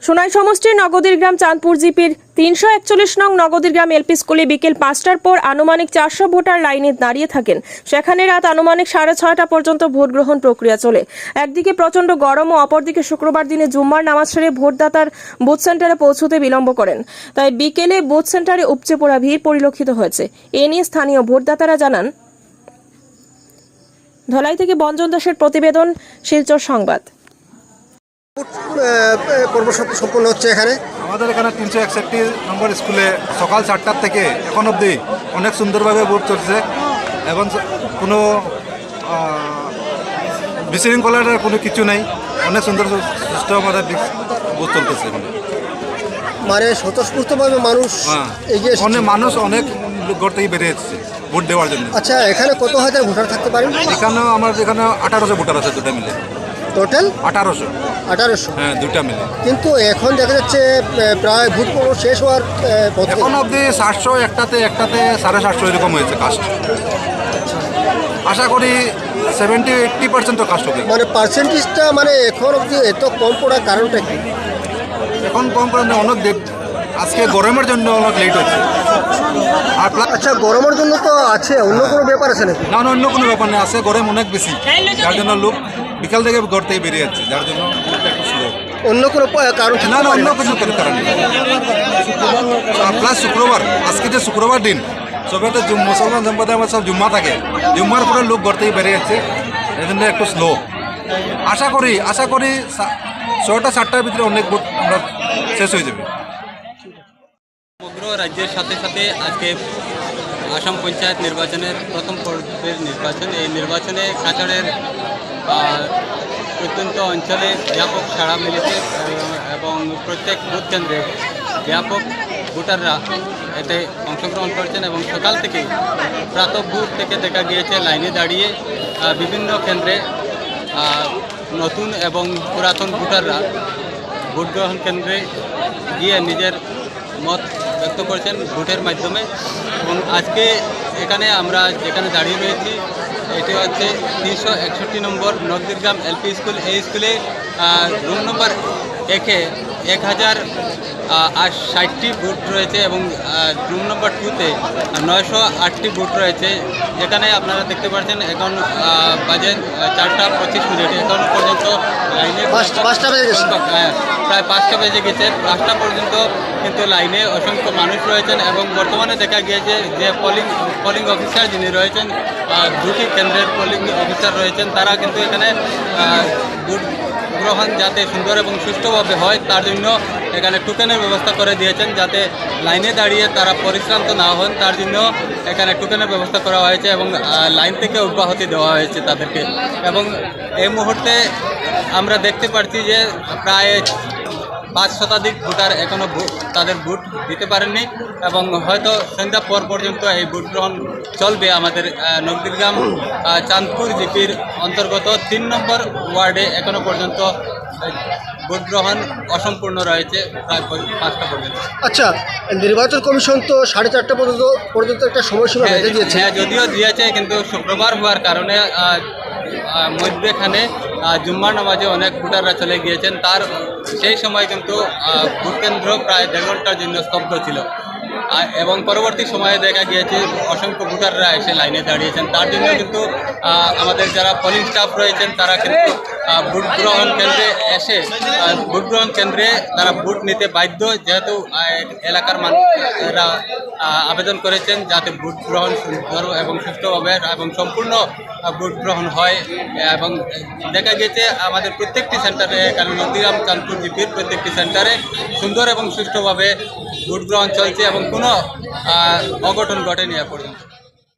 সোনাই সমষ্টির নগদীর গ্রাম চাঁদপুর জিপির ৩৪১ নং নগদীর গ্রাম এলপি স্কুলে বিকেল ৫টার পর আনুমানিক ৪০০ ভোটার লাইনে দাঁড়িয়ে থাকেন। সেখানে রাত আনুমানিক ৬:৩০ পর্যন্ত ভোট গ্রহণ প্রক্রিয়া চলে। একদিকে প্রচণ্ড গরম ও অপরদিকে শুক্রবার দিনে জুম্মার নামাজ সেরে ভোটদাতার বুথ সেন্টারে পৌঁছতে বিলম্ব করেন। তাই বিকেলে বুথ সেন্টারে উপচে পড়া ভিড় পরিলক্ষিত হয়েছে। এ নিয়ে স্থানীয় ভোটদাতারা জানান। ধলাই থেকে বঞ্জন দাসের প্রতিবেদন, শিলচর সংবাদ। পর্ব সম্পন্ন হচ্ছে এখানে আমাদের এখানে ৩৬১ নম্বর স্কুলে সকাল ৪টার থেকে এখন অবধি অনেক সুন্দরভাবে ভোট চলছে এবং কোনো বিশৃঙ্খলার কোনো কিছু নেই, অনেক সুন্দর সুষ্ঠু আমাদের ভোট চলতেছে। মানে স্বতঃস্ফূর্তভাবে মানুষ এগিয়ে এসেছে। অনেক মানুষ অনেক ঘর থেকে বেরিয়ে এসেছে ভোট দেওয়ার জন্য। আচ্ছা, এখানে কত হাজার ভোটার থাকতে পারেন? এখানেও আমার এখানে ১৮০০ ভোটার আছে, দুটা মিলে টোটাল ১৮০০। হ্যাঁ, দুটা মিলে। কিন্তু এখন দেখা যাচ্ছে প্রায় ভোট শেষ হওয়ার এখন অবধি ৭০০, একটাতে ৭৫০ এরকম হয়েছে কাস্ট। আশা করি 70-80% কাস্ট হবে। মানে পার্সেন্টেজটা মানে এখন অবধি এত কম পড়ার কারণটা কি? এখন কম করে অনেক আজকে গরমের জন্য অনেক লেট হচ্ছে। আর আচ্ছা, গরমের জন্য তো আছে, অন্য কোনো ব্যাপার আছে নাকি? না, অন্য কোনো ব্যাপার নেই, আছে গরম অনেক বেশি, যার জন্য লোক বিকাল থেকে ঘর থেকে বেরিয়ে যাচ্ছে, যার জন্য অন্য কোনো কারণ? না, অন্য কোনো কারণ নেই। প্লাস শুক্রবার, আজকে যে শুক্রবার দিন, সবাই তো মুসলমান সম্প্রদায় আমার সব জুম্মা থাকে, জুম্মার পরে লোক ঘর থেকে বেরিয়ে যাচ্ছে, এই জন্য একটু স্লো। আশা করি ৬টা ৭টার ভিতরে অনেক ভোট আমরা শেষ হয়ে যাবে। সমগ্র রাজ্যের সাথে সাথে আজকে আসাম পঞ্চায়েত নির্বাচনের প্রথম পর্বের নির্বাচন। এই নির্বাচনে কাছাড়ের প্রত্যন্ত অঞ্চলে ব্যাপক সাড়া মিলেছে এবং প্রত্যেক ভোট কেন্দ্রে ব্যাপক ভোটাররা এতে অংশগ্রহণ করছেন এবং সকাল থেকে প্রাতঃভোর থেকে দেখা গিয়েছে লাইনে দাঁড়িয়ে বিভিন্ন কেন্দ্রে নতুন এবং পুরাতন ভোটাররা ভোট গ্রহণ কেন্দ্রে গিয়ে নিজের মত ব্যক্ত করছেন ভোটের মাধ্যমে। এবং আজকে এখানে আমরা যেখানে দাঁড়িয়ে রয়েছি এটি হচ্ছে ৩৬১ নম্বর নগদীর গ্রাম এলপি স্কুল। এই স্কুলে রুম নম্বর 1-এ 1060টি বুথ রয়েছে এবং রুম নম্বর 2-তে 908টি বুথ রয়েছে। যেখানে আপনারা দেখতে পাচ্ছেন এখন বাজে 4:25। এখন পর্যন্ত লাইনে প্রায় 5টা বেজে গেছে। 5টা পর্যন্ত কিন্তু লাইনে অসংখ্য মানুষ রয়েছেন এবং বর্তমানে দেখা গিয়েছে যে পোলিং অফিসার যিনি রয়েছেন, দুটি কেন্দ্রের পোলিং অফিসার রয়েছেন, তারা কিন্তু এখানে ভোট গ্রহণ যাতে সুন্দর এবং সুষ্ঠুভাবে হয় তার জন্য এখানে টোকেনের ব্যবস্থা করে দিয়েছেন, যাতে লাইনে দাঁড়িয়ে তারা পরিশ্রান্ত না হন তার জন্য এখানে টোকেনের ব্যবস্থা করা হয়েছে এবং লাইন থেকে অব্যাহতি দেওয়া হয়েছে তাদেরকে। এবং এই মুহূর্তে আমরা দেখতে পাচ্ছি যে প্রায় ৫ শতাধিক ভোটার এখনও তাদের ভোট দিতে পারেননি এবং হয়তো সন্ধ্যা পর পর্যন্ত এই ভোট গ্রহণ চলবে। আমাদের নগদীর গ্রাম চাঁদপুর জিপির অন্তর্গত 3 নম্বর ওয়ার্ডে এখনও পর্যন্ত ভোট গ্রহণ অসম্পূর্ণ রয়েছে প্রায় 5টা পর্যন্ত। আচ্ছা, নির্বাচন কমিশন তো 4:30 পর্যন্ত একটা সময়সীমা বেঁধে দিয়েছে। হ্যাঁ, যদিও দিয়েছে, কিন্তু শুক্রবার হওয়ার কারণে মধ্যেখানে জুম্মার নামাজে অনেক ভোটাররা চলে গিয়েছেন। তার সেই সময় কিন্তু ভোট কেন্দ্র প্রায় 1.5 ঘন্টার জন্য স্তব্ধ ছিল এবং পরবর্তী সময়ে দেখা গিয়েছে অসংখ্য ভোটাররা এসে লাইনে দাঁড়িয়েছেন। তার জন্য কিন্তু আমাদের যারা পোলিং স্টাফ রয়েছেন তারা কিন্তু ভোট গ্রহণ কেন্দ্রে এসে ভোট গ্রহণ কেন্দ্রে তারা ভোট নিতে বাধ্য, যেহেতু এলাকার মানুষরা আবেদন করেছেন যাতে ভোট গ্রহণ সুন্দর এবং সুষ্ঠুভাবে এবং সম্পূর্ণ ভোট গ্রহণ হয়। এবং দেখা গেছে আমাদের প্রত্যেকটি সেন্টারে, কারণ নদীগ্রাম চাঁদপুর জিপির প্রত্যেকটি সেন্টারে সুন্দর এবং সুষ্ঠুভাবে ভোট গ্রহণ চলছে এবং কোনো অঘটন ঘটেনি এ পর্যন্ত।